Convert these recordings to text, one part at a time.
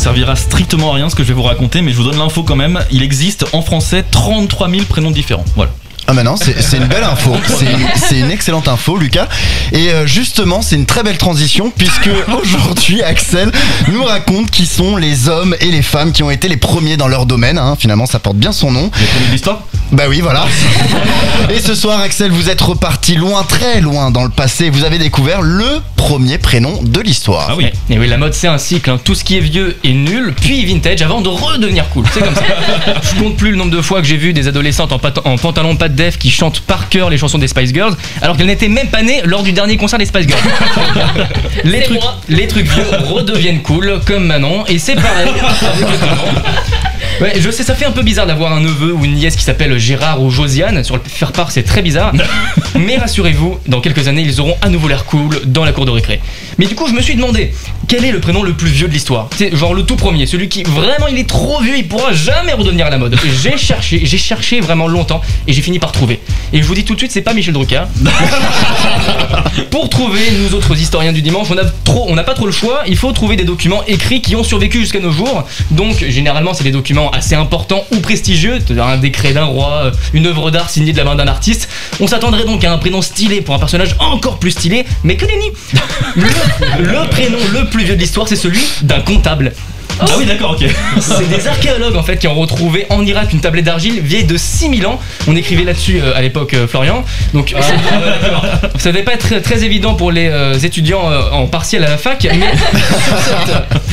servira strictement à rien ce que je vais vous raconter, mais je vous donne l'info quand même. Il existe en français 33 000 prénoms différents. Voilà. Ah bah non, c'est une belle info, c'est une excellente info Lucas. Et justement c'est une très belle transition puisque aujourd'hui Axel nous raconte qui sont les hommes et les femmes qui ont été les premiers dans leur domaine, hein. Finalement ça porte bien son nom. Les premiers de l'histoire ? Bah oui voilà. Et ce soir Axel, vous êtes reparti loin, très loin dans le passé. Vous avez découvert le premier prénom de l'histoire. Ah oui. Et oui, la mode c'est un cycle, hein. Tout ce qui est vieux est nul, puis vintage avant de redevenir cool. C'est comme ça. Je compte plus le nombre de fois que j'ai vu des adolescentes en pantalon pas de def qui chantent par cœur les chansons des Spice Girls alors qu'elles n'étaient même pas nées lors du dernier concert des Spice Girls. les trucs vieux redeviennent cool comme Manon, et c'est pareil avec le prénom. Ouais, je sais, ça fait un peu bizarre d'avoir un neveu ou une nièce qui s'appelle Gérard ou Josiane. Sur le faire part, c'est très bizarre. Mais rassurez-vous, dans quelques années, ils auront à nouveau l'air cool dans la cour de récré. Mais du coup, je me suis demandé, quel est le prénom le plus vieux de l'histoire? C'est genre le tout premier, celui qui vraiment il est trop vieux, il pourra jamais redevenir à la mode. J'ai cherché vraiment longtemps et j'ai fini par trouver. Et je vous dis tout de suite, c'est pas Michel Drucker. Pour trouver, nous autres historiens du dimanche, on n'a pas trop le choix. Il faut trouver des documents écrits qui ont survécu jusqu'à nos jours. Donc généralement, c'est des documents assez importants ou prestigieux, un décret d'un roi, une œuvre d'art signée de la main d'un artiste. On s'attendrait donc à un prénom stylé pour un personnage encore plus stylé, mais que nenni. Le prénom le plus vieux de l'histoire, c'est celui d'un comptable. Ah oui d'accord, ok. C'est des archéologues en fait qui ont retrouvé en Irak une tablette d'argile vieille de 6000 ans. On écrivait là-dessus à l'époque, Florian. Donc ça devait pas être très évident pour les étudiants en partiel à la fac, mais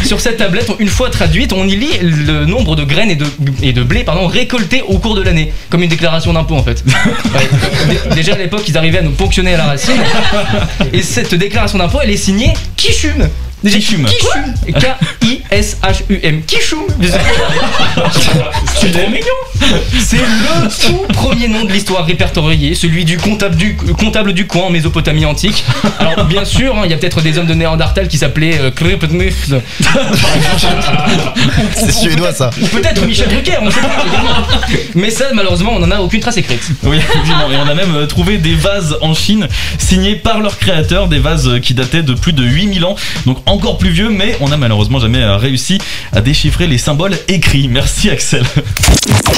sur cette tablette, une fois traduite, on y lit le nombre de graines et de blé récoltés au cours de l'année, comme une déclaration d'impôt en fait. Ouais. Déjà à l'époque, ils arrivaient à nous ponctionner à la racine. Et cette déclaration d'impôt, elle est signée Kishum. Kishum. K-I-S-H-U-M. Kishum. C'est trop mignon. C'est le tout premier nom de l'histoire répertorié, celui du comptable du coin en Mésopotamie antique. Alors bien sûr, il y a peut-être des hommes de Néandertal qui s'appelaient Kripnif. C'est suédois ça. Ou peut-être Michel Drucker, on sait pas. Mais ça, malheureusement, on n'en a aucune trace écrite. Oui, effectivement. Et on a même trouvé des vases en Chine signés par leurs créateurs, des vases qui dataient de plus de 8000 ans. Donc encore plus vieux, mais on n'a malheureusement jamais réussi à déchiffrer les symboles écrits. Merci Axel.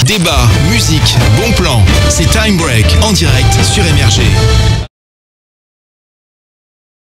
Débat, musique, bon plan, c'est Time Break en direct sur Énergie.